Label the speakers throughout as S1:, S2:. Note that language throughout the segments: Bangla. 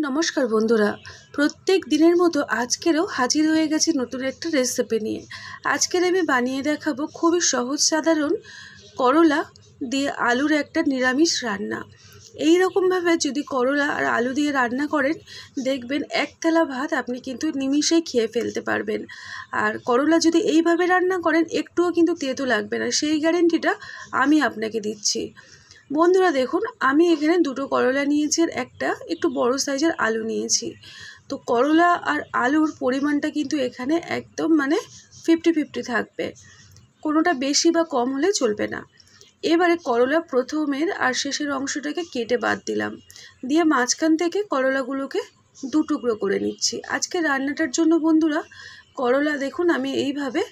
S1: নমস্কার বন্ধুরা, প্রত্যেক দিনের মতো আজকেরও হাজির হয়ে গেছি নতুন একটা রেসিপি নিয়ে। আজকের আমি বানিয়ে দেখাবো খুবই সহজ সাধারণ করলা দিয়ে আলুর একটা নিরামিষ রান্না। এই রকমভাবে যদি করলা আর আলু দিয়ে রান্না করেন, দেখবেন এক থালা ভাত আপনি কিন্তু নিমিষেই খেয়ে ফেলতে পারবেন। আর করলা যদি এইভাবে রান্না করেন, একটুও কিন্তু তেতো লাগবে না, সেই গ্যারেন্টিটা আমি আপনাকে দিচ্ছি। বন্ধুরা দেখুন, আমি এখানে দুটো করলা নিয়েছি আর একটা একটু বড় সাইজের আলু নিয়েছি। তো করলা আর আলুর পরিমাণটা কিন্তু এখানে একদম 50-50 থাকবে, কোনোটা বেশি বা কম হলে চলবে না। এবারে করলা প্রথমের আর শেষের অংশটাকে কেটে বাদ দিলাম, দিয়ে মাঝখান থেকে করলাগুলোকে দু টুকরো করে নিচ্ছি। আজকে রান্নাটার জন্য বন্ধুরা করলা দেখুন আমি এইভাবে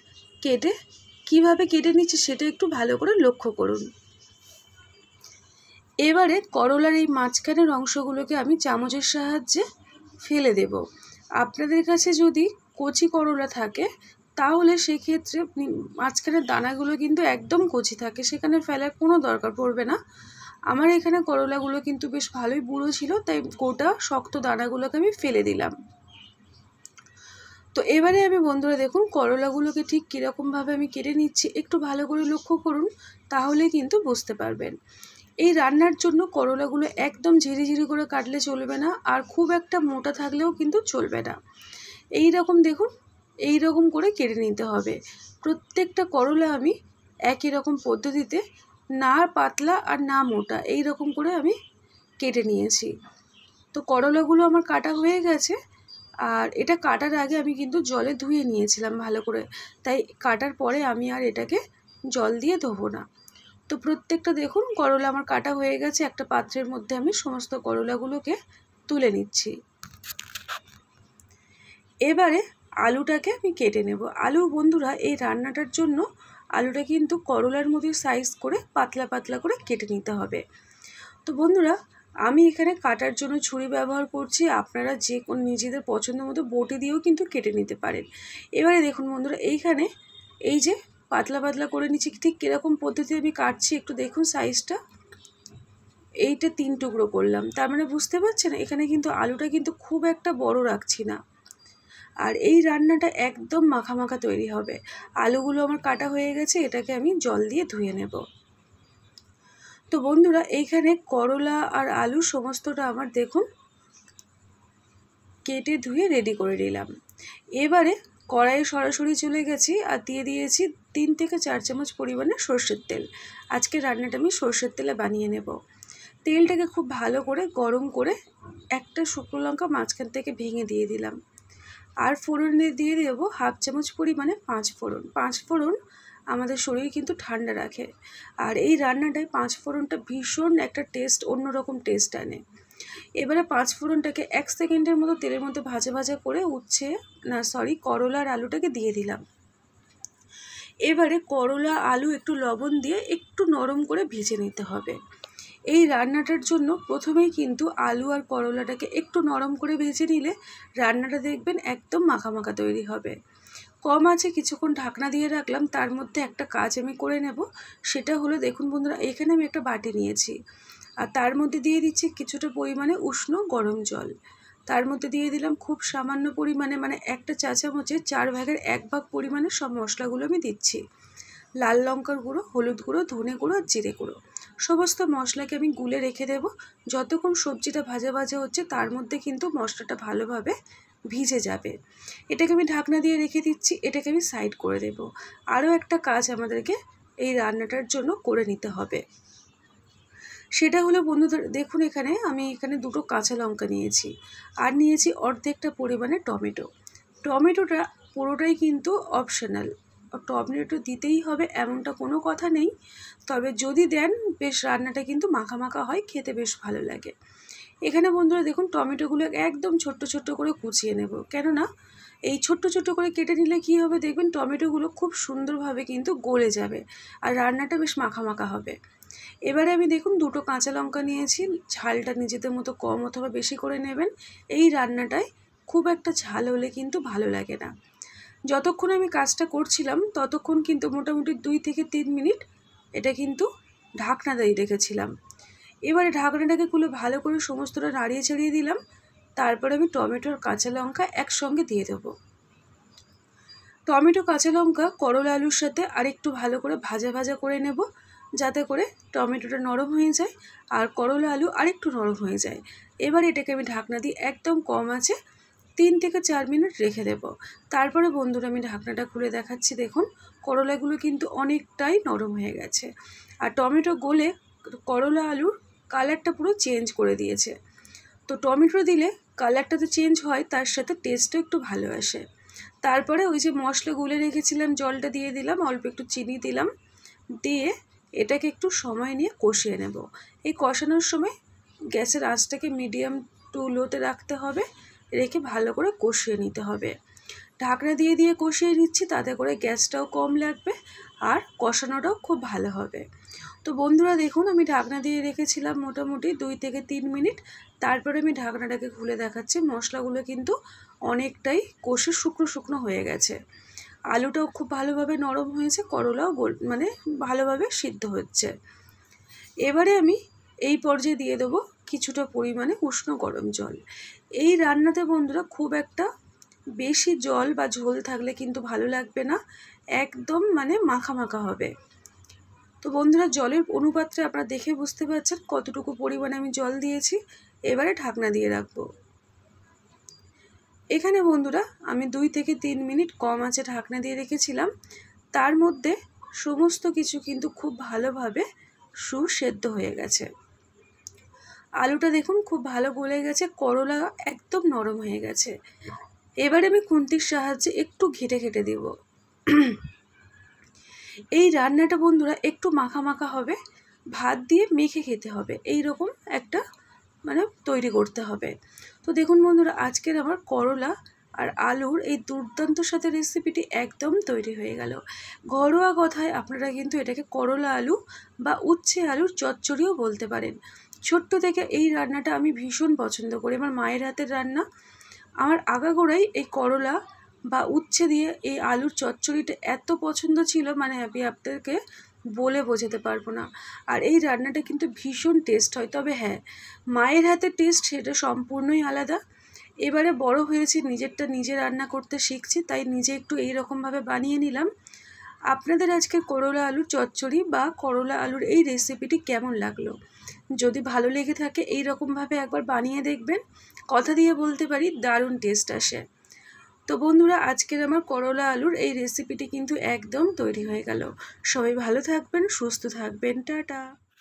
S1: কিভাবে কেটে নিচ্ছি সেটা একটু ভালো করে লক্ষ্য করুন। এবারে করলার এই মাঝখানের অংশগুলোকে আমি চামচের সাহায্যে ফেলে দেব। আপনাদের কাছে যদি কচি করলা থাকে তাহলে সেক্ষেত্রে মাঝখানের দানাগুলো কিন্তু একদম কচি থাকে, সেখানে ফেলার কোনো দরকার পড়বে না। আমার এখানে করলাগুলো কিন্তু বেশ ভালোই বুড়ো ছিল, তাই গোটা শক্ত দানাগুলোকে আমি ফেলে দিলাম। তো এবারে আমি বন্ধুরা দেখুন করলাগুলোকে ঠিক কীরকমভাবে আমি কেটে নিচ্ছি একটু ভালো করে লক্ষ্য করুন, তাহলে কিন্তু বুঝতে পারবেন। এই রান্নার জন্য করলাগুলো একদম ঝিরিঝিরি করে কাটলে চলবে না, আর খুব একটা মোটা থাকলেও কিন্তু চলবে না। এই রকম দেখুন, এই রকম করে কেটে নিতে হবে। প্রত্যেকটা করলা আমি একই রকম পদ্ধতিতে, না পাতলা আর না মোটা, এই রকম করে আমি কেটে নিয়েছি। তো করলাগুলো আমার কাটা হয়ে গেছে, আর এটা কাটার আগে আমি কিন্তু জলে ধুয়ে নিয়েছিলাম ভালো করে, তাই কাটার পরে আমি আর এটাকে জল দিয়ে ধোবো না। তো প্রত্যেকটা দেখুন করলা আমার কাটা হয়ে গেছে। একটা পাত্রের মধ্যে আমি সমস্ত করলাগুলোকে তুলে নিচ্ছি। এবারে আলুটাকে আমি কেটে নেব। আলু বন্ধুরা এই রান্নাটার জন্য আলুটা কিন্তু করলার মধ্যে সাইজ করে পাতলা পাতলা করে কেটে নিতে হবে। তো বন্ধুরা আমি এখানে কাটার জন্য ছুরি ব্যবহার করছি, আপনারা যে কোন নিজেদের পছন্দ মতো বটি দিয়েও কিন্তু কেটে নিতে পারেন। এবারে দেখুন বন্ধুরা এইখানে এই যে পাতলা পাতলা করে নিচ্ছি, ঠিক কীরকম পদ্ধতি আমি কাটছি একটু দেখুন সাইজটা। এইটা 3 টুকরো করলাম, তার মানে বুঝতে পারছেন এখানে কিন্তু আলুটা কিন্তু খুব একটা বড় রাখছি না। আর এই রান্নাটা একদম মাখা মাখা তৈরি হবে। আলুগুলো আমার কাটা হয়ে গেছে, এটাকে আমি জল দিয়ে ধুয়ে নেব। তো বন্ধুরা এইখানে করলা আর আলু সমস্তটা আমার দেখুন কেটে ধুয়ে রেডি করে নিলাম। এবারে কড়াইয়ে সরাসরি চলে গেছি আর দিয়ে দিয়েছি 3 থেকে 4 চামচ পরিমাণে সর্ষের তেল। আজকে রান্নাটা আমি সর্ষের তেলে বানিয়ে নেব। তেলটাকে খুব ভালো করে গরম করে একটা শুকনো লঙ্কা মাঝখান থেকে ভেঙে দিয়ে দিলাম, আর ফোড়নে দিয়ে দেবো 1/2 চামচ পরিমাণে 5 ফোড়ন। 5 ফোড়ন আমাদের শরীর কিন্তু ঠান্ডা রাখে, আর এই রান্নাটায় 5 ফোড়নটা ভীষণ একটা টেস্ট, অন্যরকম টেস্ট আনে। এবারে 5 ফোড়নটাকে 1 সেকেন্ডের মতো তেলের মধ্যে ভাজা ভাজা করে করলা আর আলুটাকে দিয়ে দিলাম। এবারে করলা আলু একটু লবণ দিয়ে একটু নরম করে ভেজে নিতে হবে। এই রান্নাটার জন্য প্রথমেই কিন্তু আলু আর করলাটাকে একটু নরম করে ভেজে নিলে রান্নাটা দেখবেন একদম মাখা মাখা তৈরি হবে। কম আছে কিছুক্ষণ ঢাকনা দিয়ে রাখলাম, তার মধ্যে একটা কাজ আমি করে নেব। সেটা হলো দেখুন বন্ধুরা এখানে আমি একটা বাটি নিয়েছি, আর তার মধ্যে দিয়ে দিচ্ছি কিছুটা পরিমাণে উষ্ণ গরম জল। তার মধ্যে দিয়ে দিলাম খুব সামান্য পরিমাণে, একটা চা চামচের 4 ভাগের 1 ভাগ পরিমাণে সব মশলাগুলো আমি দিচ্ছি। লাল লঙ্কার গুঁড়ো, হলুদ গুঁড়ো, ধনে গুঁড়ো আর জিরে গুঁড়ো, সমস্ত মশলাকে আমি গুলে রেখে দেব। যতক্ষণ সবজিটা ভাজা ভাজা হচ্ছে তার মধ্যে কিন্তু মশলাটা ভালোভাবে ভিজে যাবে। এটাকে আমি ঢাকনা দিয়ে রেখে দিচ্ছি, এটাকে আমি সাইড করে দেব। আরও একটা কাজ আমাদেরকে এই রান্নাটার জন্য করে নিতে হবে, সেটা হলো বন্ধুদের দেখুন আমি এখানে 2টো কাঁচা লঙ্কা নিয়েছি, আর নিয়েছি অর্ধেকটা পরিমাণে টমেটো। টমেটোটা পুরোটাই কিন্তু অপশনাল, টমেটো দিতেই হবে এমনটা কোনো কথা নেই, তবে যদি দেন বেশ রান্নাটা কিন্তু মাখা মাখা হয়, খেতে বেশ ভালো লাগে। এখানে বন্ধুরা দেখুন টমেটোগুলো একদম ছোট্ট ছোট্ট করে কুচিয়ে নেব, কেননা এই ছোট্ট ছোট্ট করে কেটে নিলে কী হবে দেখবেন টমেটোগুলো খুব সুন্দরভাবে কিন্তু গলে যাবে, আর রান্নাটা বেশ মাখা মাখা হবে। এবারে আমি দেখুন 2টো কাঁচা লঙ্কা নিয়েছি, ঝালটা নিজেদের মতো কম অথবা বেশি করে নেবেন। এই রান্নাটায় খুব একটা ঝাল হলে কিন্তু ভালো লাগে না। যতক্ষণ আমি কাজটা করছিলাম ততক্ষণ কিন্তু মোটামুটি 2 থেকে 3 মিনিট এটা কিন্তু ঢাকনা দিয়ে রেখেছিলাম। এবারে ঢাকনাটাকে খুলে ভালো করে সমস্তটা নাড়িয়ে ছাড়িয়ে দিলাম, তারপরে আমি টমেটো আর কাঁচা লঙ্কা একসঙ্গে দিয়ে দেবো। টমেটো কাঁচা লঙ্কা করলা আলুর সাথে আরেকটু ভালো করে ভাজা ভাজা করে নেব, যাতে করে টমেটোটা নরম হয়ে যায় আর করলা আলু আরেকটু নরম হয়ে যায়। এবার এটাকে আমি ঢাকনা দিয়ে একদম কম আঁচে 3 থেকে 4 মিনিট রেখে দেব। তারপরে বন্ধুরা আমি ঢাকনাটা খুলে দেখাচ্ছি, দেখুন করলাগুলো কিন্তু অনেকটাই নরম হয়ে গেছে আর টমেটো গলে করলা আলুর কালারটা পুরো চেঞ্জ করে দিয়েছে। তো টমেটো দিলে কালারটা তো চেঞ্জ হয়, তার সাথে টেস্টও একটু ভালো আসে। তারপরে ওই যে মশলা গুলে রেখেছিলাম জলটা দিয়ে দিলাম, অল্প একটু চিনি দিলাম, দিয়ে এটাকে একটু সময় নিয়ে কষিয়ে নেব। এই কষানোর সময় গ্যাসের আঁচটাকে মিডিয়াম টু লোতে রাখতে হবে, রেখে ভালো করে কষিয়ে নিতে হবে। ঢাকনা দিয়ে দিয়ে কষিয়ে নিচ্ছি, তাতে করে গ্যাসটাও কম লাগবে আর কষানোটাও খুব ভালো হবে। তো বন্ধুরা দেখুন আমি ঢাকনা দিয়ে রেখেছিলাম মোটামুটি 2 থেকে 3 মিনিট। তারপরে আমি ঢাকনাটাকে খুলে দেখাচ্ছি, মশলাগুলো কিন্তু অনেকটাই কষে শুকনো শুকনো হয়ে গেছে। আলুটাও খুব ভালোভাবে নরম হয়েছে, করলাও মানে ভালোভাবে সিদ্ধ হচ্ছে। এবারে আমি এই পর্যায়ে দিয়ে দেবো কিছুটা পরিমাণে উষ্ণ গরম জল। এই রান্নাতে বন্ধুরা খুব একটা বেশি জল বা ঝোল থাকলে কিন্তু ভালো লাগবে না, একদম মানে মাখা মাখা হবে। তো বন্ধুরা জলের অনুপাতটা আপনারা দেখে বুঝতে পারছেন কতটুকু পরিমাণে আমি জল দিয়েছি। এবারে ঢাকনা দিয়ে রাখবো। এখানে বন্ধুরা আমি 2 থেকে 3 মিনিট কম আঁচে ঢাকনা দিয়ে রেখেছিলাম। তার মধ্যে সমস্ত কিছু কিন্তু খুব ভালোভাবে সুসেদ্ধ হয়ে গেছে। আলুটা দেখুন খুব ভালো গলে গেছে, করলা একদম নরম হয়ে গেছে। এবারে আমি খুন্তির সাহায্যে একটু ঘেটে ঘেটে দেব। এই রান্নাটা বন্ধুরা একটু মাখা মাখা হবে, ভাত দিয়ে মেখে খেতে হবে, এই রকম একটা মানে তৈরি করতে হবে। তো দেখুন বন্ধুরা আজকের আমার করলা আর আলুর এই দুর্দান্ত সাথে রেসিপিটি একদম তৈরি হয়ে গেল। ঘরোয়া কথায় আপনারা কিন্তু এটাকে করলা আলু বা উচ্ছে আলুর চচ্চড়িও বলতে পারেন। ছোট্ট থেকে এই রান্নাটা আমি ভীষণ পছন্দ করি, আমার মায়ের হাতের রান্না। আমার আগাগোড়াই এই করলা বা উচ্ছে দিয়ে এই আলুর চচ্চড়িটা এত পছন্দ ছিল, মানে আমি আপনাদেরকে বলে বোঝাতে পারবো না। আর এই রান্নাটা কিন্তু ভীষণ টেস্ট হয়, তবে হ্যাঁ মায়ের হাতের টেস্ট সেটা সম্পূর্ণই আলাদা। এবারে বড় হয়েছি, নিজেরটা নিজে রান্না করতে শিখছি, তাই নিজে একটু এই রকমভাবে বানিয়ে নিলাম। আপনাদের আজকে করলা আলুর চচ্চড়ি বা করলা আলুর এই রেসিপিটি কেমন লাগলো? যদি ভালো লেগে থাকে এই রকমভাবে একবার বানিয়ে দেখবেন, কথা দিয়ে বলতে পারি দারুণ টেস্ট আসে। তো বন্ধুরা আজকের আমার করলা আলুর এই রেসিপিটি কিন্তু একদম তৈরি হয়ে গেল। সবাই ভালো থাকবেন, সুস্থ থাকবেন, টাটা।